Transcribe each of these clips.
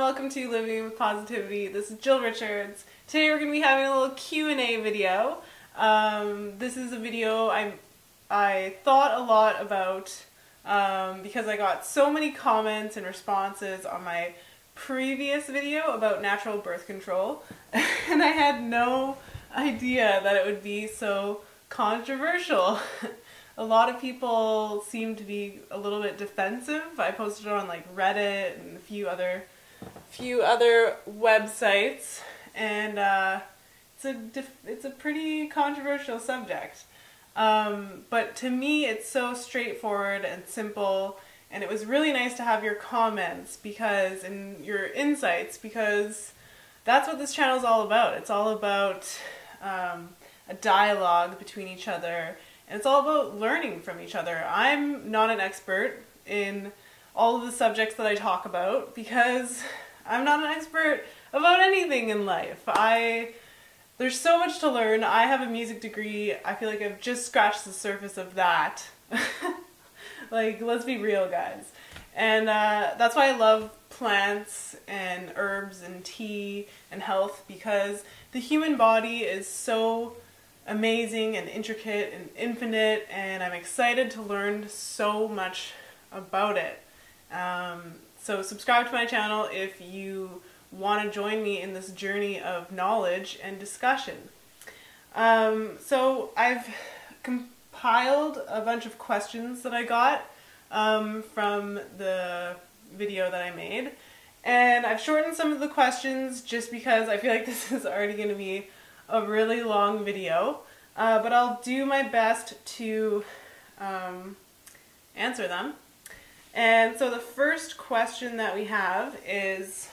welcome to Living with Positivity. This is Jill Richards. Today we're going to be having a little Q&A video. This is a video I thought a lot about because I got so many comments and responses on my previous video about natural birth control, and I had no idea that it would be so controversial. A lot of people seem to be a little bit defensive. I posted it on like Reddit and a few other websites, and it's a pretty controversial subject. But to me, it's so straightforward and simple, and it was really nice to have your comments and your insights, because that's what this channel is all about. It's all about a dialogue between each other. And it's all about learning from each other. I'm not an expert in all of the subjects that I talk about because I'm not an expert about anything in life. There's so much to learn. I have a music degree. I feel like I've just scratched the surface of that. Like, let's be real, guys. And that's why I love plants and herbs and tea and health, because the human body is so amazing and intricate and infinite, and I'm excited to learn so much about it. So subscribe to my channel if you want to join me in this journey of knowledge and discussion. So I've compiled a bunch of questions that I got from the video that I made, and I've shortened some of the questions just because I feel like this is already going to be a really long video, but I'll do my best to answer them. And so the first question that we have is,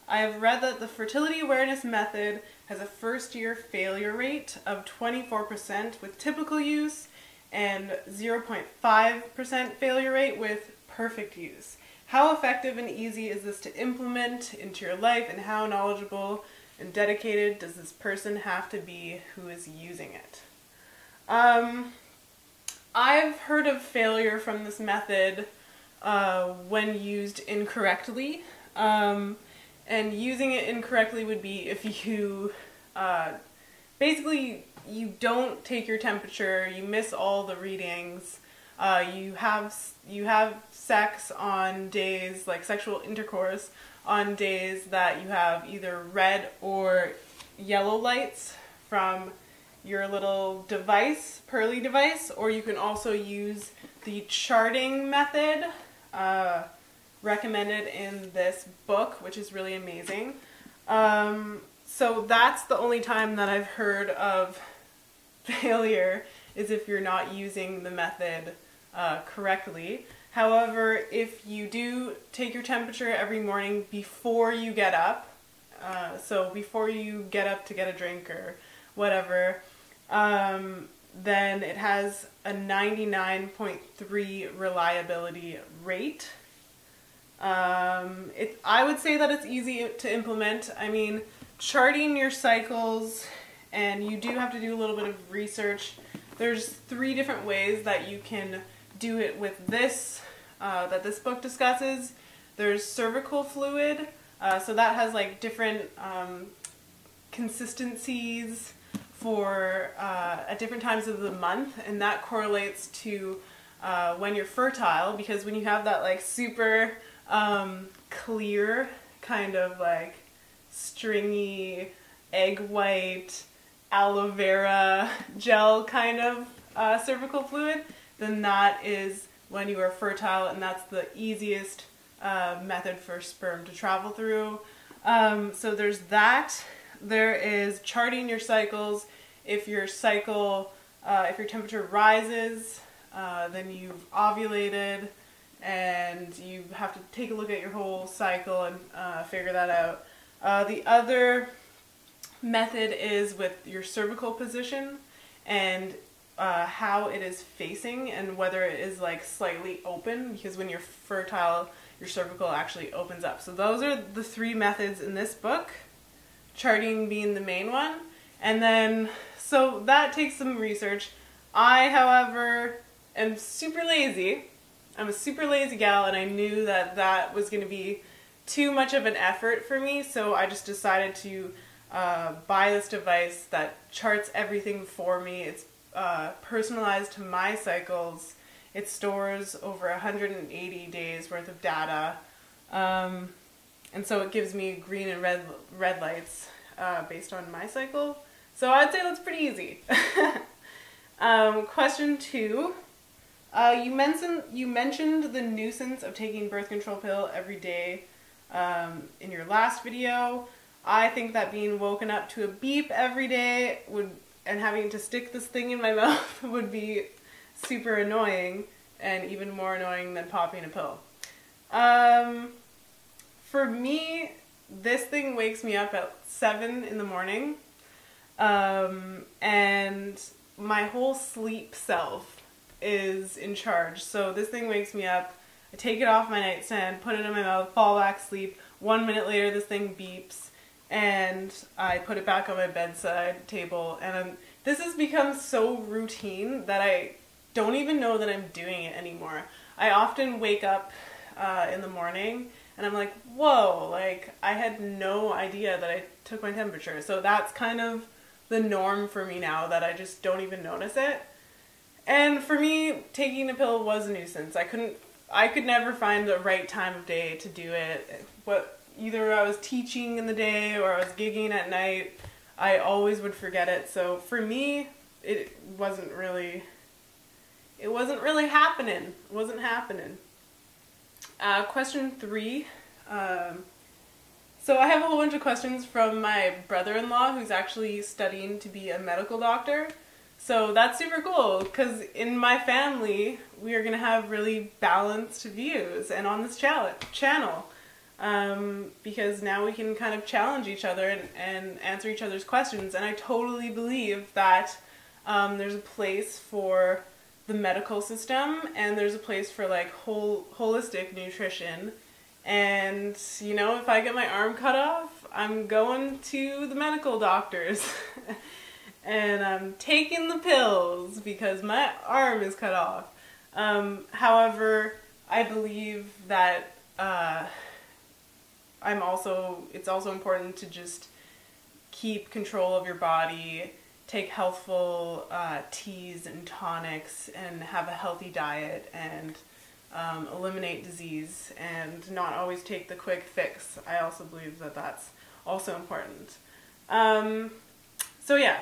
I have read that the Fertility Awareness Method has a first-year failure rate of 24% with typical use and 0.5% failure rate with perfect use. How effective and easy is this to implement into your life, and how knowledgeable and dedicated does this person have to be who is using it? I've heard of failure from this method when used incorrectly. And using it incorrectly would be if you basically you don't take your temperature, you miss all the readings, you have sex on days, like sexual intercourse, on days that you have either red or yellow lights from your little device, Pearly device, or you can also use the charting method recommended in this book, which is really amazing. So that's the only time that I've heard of failure, is if you're not using the method correctly. However, if you do take your temperature every morning before you get up, so before you get up to get a drink or whatever, then it has a 99.3 reliability rate. I would say that it's easy to implement. I mean, charting your cycles, and you do have to do a little bit of research. There's 3 different ways that you can do it with this, that this book discusses. There's cervical fluid, so that has like different consistencies for at different times of the month, and that correlates to when you're fertile, because when you have that like super clear kind of like stringy egg white aloe vera gel kind of cervical fluid, then that is when you are fertile, and that's the easiest method for sperm to travel through. So there's that. There is charting your cycles. If your cycle, if your temperature rises, then you've ovulated, and you have to take a look at your whole cycle and figure that out. The other method is with your cervical position and how it is facing, and whether it is like slightly open, because when you're fertile, your cervical actually opens up. So those are the 3 methods in this book, charting being the main one. And then, so that takes some research. I, however, am super lazy. I'm a super lazy gal, and I knew that that was going to be too much of an effort for me, so I just decided to buy this device that charts everything for me. It's personalized to my cycles. It stores over 180 days worth of data, and so it gives me green and red lights based on my cycle. So I'd say that's pretty easy. Question 2. You mentioned the nuisance of taking birth control pill every day in your last video. I think that being woken up to a beep every day and having to stick this thing in my mouth would be super annoying, and even more annoying than popping a pill. For me, this thing wakes me up at 7 in the morning, and my whole sleep self is in charge. So this thing wakes me up, I take it off my nightstand, put it in my mouth, fall back asleep. 1 minute later this thing beeps, and I put it back on my bedside table, and this has become so routine that I don't even know that I'm doing it anymore. I often wake up in the morning and I'm like, whoa, like I had no idea that I took my temperature. So that's kind of the norm for me now, that I just don't even notice it. And for me, taking a pill was a nuisance. I could never find the right time of day to do it. Either I was teaching in the day or I was gigging at night. I always would forget it. So for me, it wasn't really happening. It wasn't happening. Question 3. So I have a whole bunch of questions from my brother-in-law, who's actually studying to be a medical doctor. So that's super cool, because in my family, we are going to have really balanced views, and on this channel. Because now we can kind of challenge each other and answer each other's questions. And I totally believe that there's a place for the medical system, and there's a place for like holistic nutrition. And you know, if I get my arm cut off, I'm going to the medical doctors and I'm taking the pills because my arm is cut off. However, I believe that it's also important to just keep control of your body, take healthful teas and tonics, and have a healthy diet, and eliminate disease, and not always take the quick fix. I also believe that that's also important. So yeah,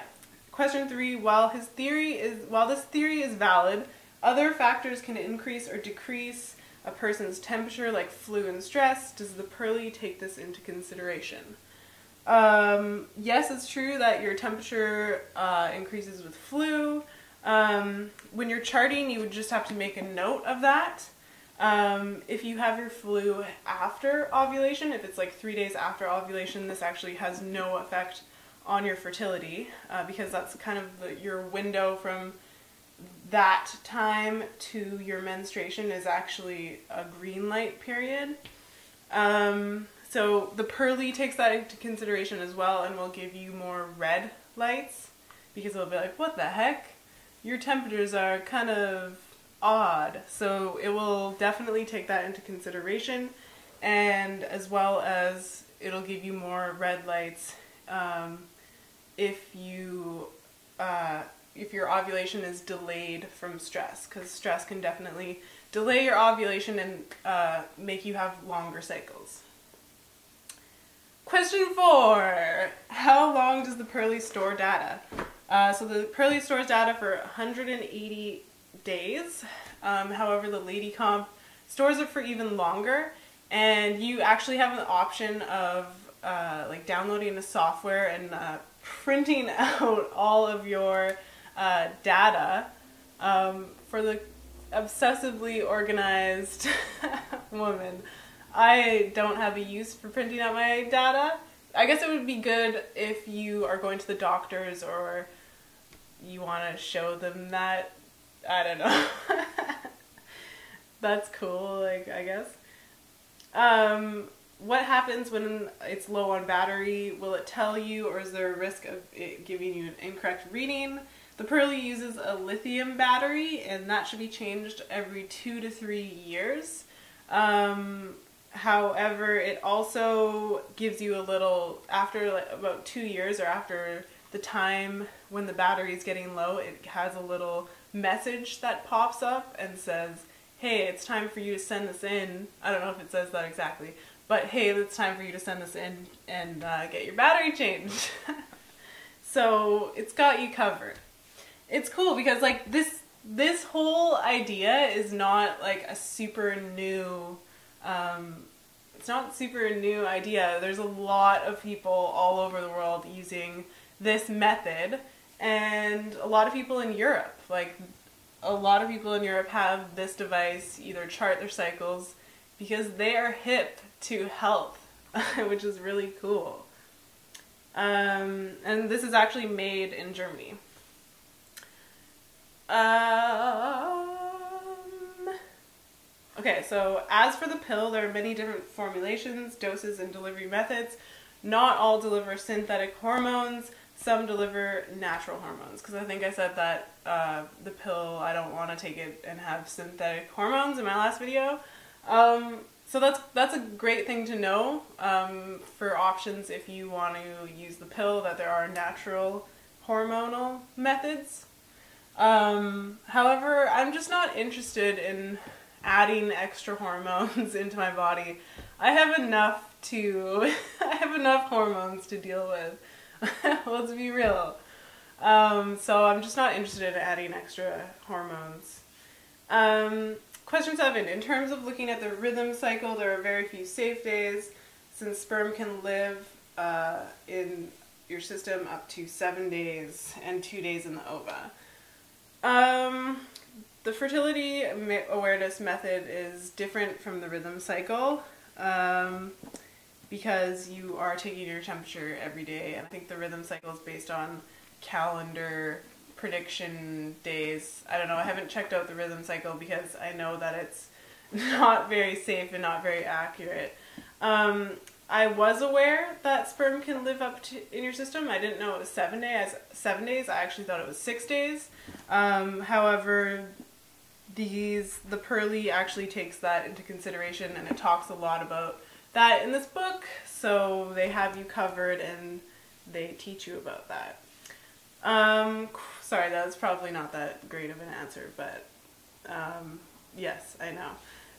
question 3, while this theory is valid, other factors can increase or decrease a person's temperature, like flu and stress. Does the Pearly take this into consideration? Yes, it's true that your temperature increases with flu. When you're charting, you would just have to make a note of that. If you have your flu after ovulation, if it's like 3 days after ovulation, this actually has no effect on your fertility, because that's kind of your window from that time to your menstruation is actually a green light period. So the Pearly takes that into consideration as well, and will give you more red lights, because it'll be like, what the heck? Your temperatures are kind of odd. So it will definitely take that into consideration, and as well as it'll give you more red lights if your ovulation is delayed from stress, because stress can definitely delay your ovulation and make you have longer cycles. Question 4, how long does the Pearly store data? So the Pearly stores data for 180 days. However, the Lady Comp stores it for even longer, and you actually have an option of like downloading a software and printing out all of your data. For the obsessively organized woman, I don't have a use for printing out my data. I guess it would be good if you are going to the doctors or you want to show them that. I don't know. That's cool, like, I guess. What happens when it's low on battery? Will it tell you, or is there a risk of it giving you an incorrect reading? The Pearly uses a lithium battery, and that should be changed every 2 to 3 years. However, it also gives you a little, after like about 2 years or after the time when the battery is getting low, it has a little message that pops up and says, hey, it's time for you to send this in. I don't know if it says that exactly, but hey, it's time for you to send this in and get your battery changed. So it's got you covered. It's cool because like this whole idea is not like a super new, it's not super new idea. There's a lot of people all over the world using this method, and a lot of people in Europe, like a lot of people in Europe have this device, either chart their cycles, because they are hip to health, which is really cool. And this is actually made in Germany. Okay, so as for the pill, there are many different formulations, doses, and delivery methods. Not all deliver synthetic hormones. Some deliver natural hormones, because I think I said that the pill, I don't want to take it and have synthetic hormones in my last video. So that's a great thing to know for options if you want to use the pill, that there are natural hormonal methods. However, I'm just not interested in adding extra hormones into my body. I have enough hormones to deal with. Let's be real. So I'm just not interested in adding extra hormones. Question 7. In terms of looking at the rhythm cycle, there are very few safe days, since sperm can live in your system up to 7 days and 2 days in the ova. The Fertility Awareness Method is different from the rhythm cycle because you are taking your temperature every day, and I think the rhythm cycle is based on calendar prediction days. I don't know, I haven't checked out the rhythm cycle because I know that it's not very safe and not very accurate. I was aware that sperm can live up to in your system. I didn't know it was 7 days. I actually thought it was 6 days. However, the Pearly actually takes that into consideration, and it talks a lot about that in this book, so they have you covered and they teach you about that. Sorry, that was probably not that great of an answer, but yes, I know.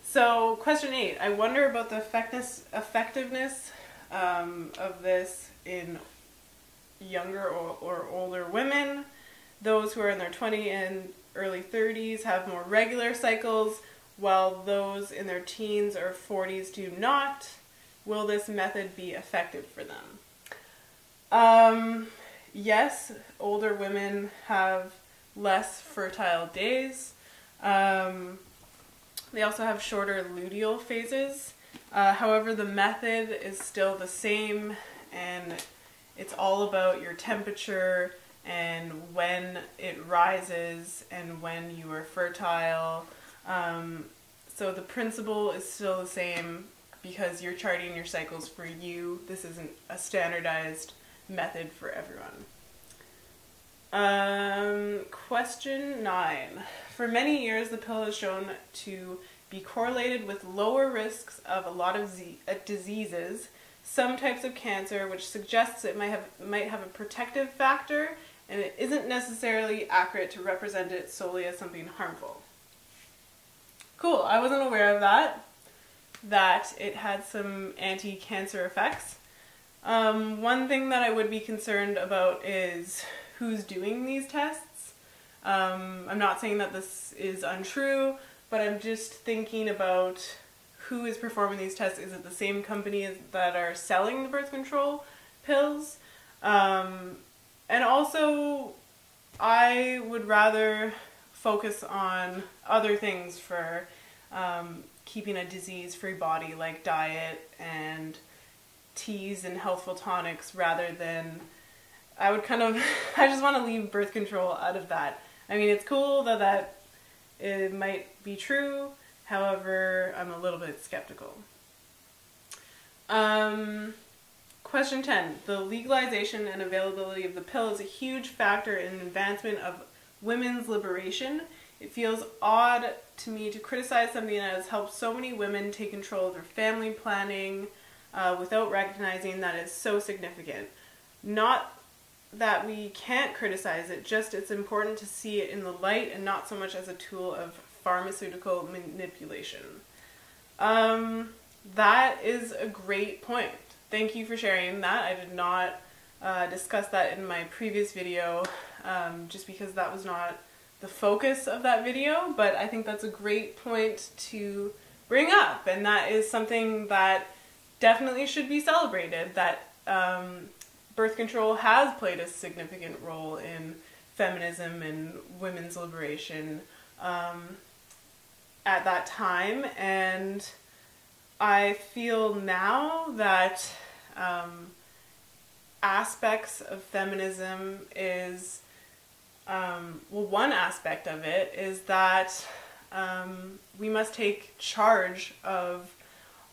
So question 8, I wonder about the effectiveness of this in younger or older women. Those who are in their 20s and early 30s have more regular cycles, while those in their teens or 40s do not. Will this method be effective for them? Yes, older women have less fertile days. They also have shorter luteal phases. However, the method is still the same, and it's all about your temperature and when it rises and when you are fertile. So the principle is still the same because you're charting your cycles for you. This isn't a standardized method for everyone. Question 9. For many years, the pill has shown to be correlated with lower risks of a lot of diseases, some types of cancer, which suggests it might have a protective factor, and it isn't necessarily accurate to represent it solely as something harmful. Cool, I wasn't aware of that it had some anti-cancer effects. One thing that I would be concerned about is who's doing these tests. I'm not saying that this is untrue, but I'm just thinking about who is performing these tests. Is it the same companies that are selling the birth control pills? And also, I would rather focus on other things for keeping a disease-free body, like diet and teas and healthful tonics, rather than, I just want to leave birth control out of that. I mean, it's cool that it might be true, however, I'm a little bit skeptical. Question 10. The legalization and availability of the pill is a huge factor in the advancement of women's liberation. It feels odd to me to criticize something that has helped so many women take control of their family planning without recognizing that it's so significant. Not that we can't criticize it, just it's important to see it in the light and not so much as a tool of pharmaceutical manipulation. That is a great point. Thank you for sharing that. I did not discuss that in my previous video, just because that was not the focus of that video, but I think that's a great point to bring up, and that is something that definitely should be celebrated, that birth control has played a significant role in feminism and women's liberation at that time. And I feel now that aspects of feminism is, well, one aspect of it is that we must take charge of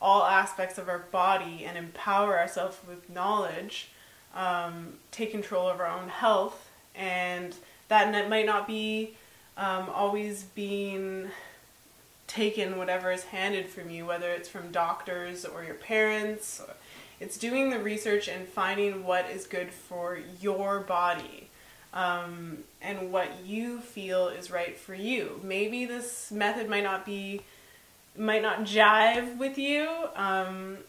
all aspects of our body and empower ourselves with knowledge, take control of our own health, and that might not be always being taken whatever is handed from you, whether it's from doctors or your parents. It's doing the research and finding what is good for your body, and what you feel is right for you. Maybe this method might not jive with you.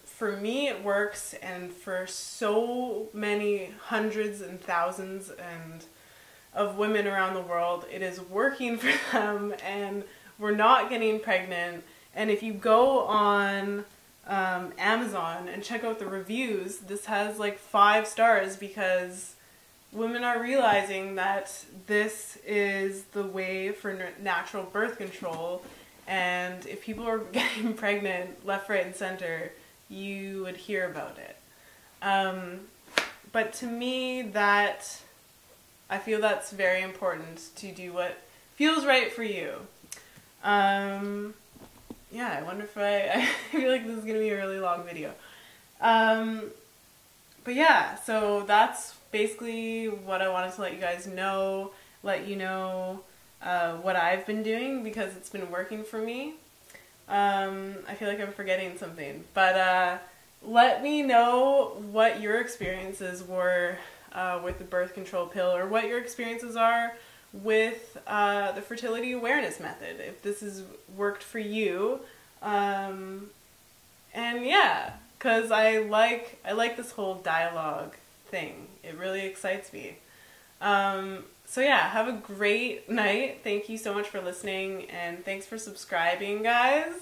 For me it works, and for so many hundreds and thousands of women around the world, it is working for them, and we're not getting pregnant. And if you go on Amazon and check out the reviews, this has like 5 stars, because women are realizing that this is the way for natural birth control. And if people are getting pregnant left, right, and center, you would hear about it. But to me, I feel that's very important, to do what feels right for you. Yeah, I wonder if I feel like this is going to be a really long video. But yeah, so that's basically what I wanted to let you guys know, let you know what I've been doing, because it's been working for me. I feel like I'm forgetting something, but let me know what your experiences were with the birth control pill, or what your experiences are with the Fertility Awareness Method, if this has worked for you. And yeah, because I like this whole dialogue thing. It really excites me. So yeah, have a great night. Thank you so much for listening, and thanks for subscribing, guys.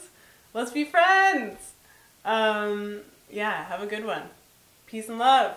Let's be friends. Yeah, have a good one. Peace and love.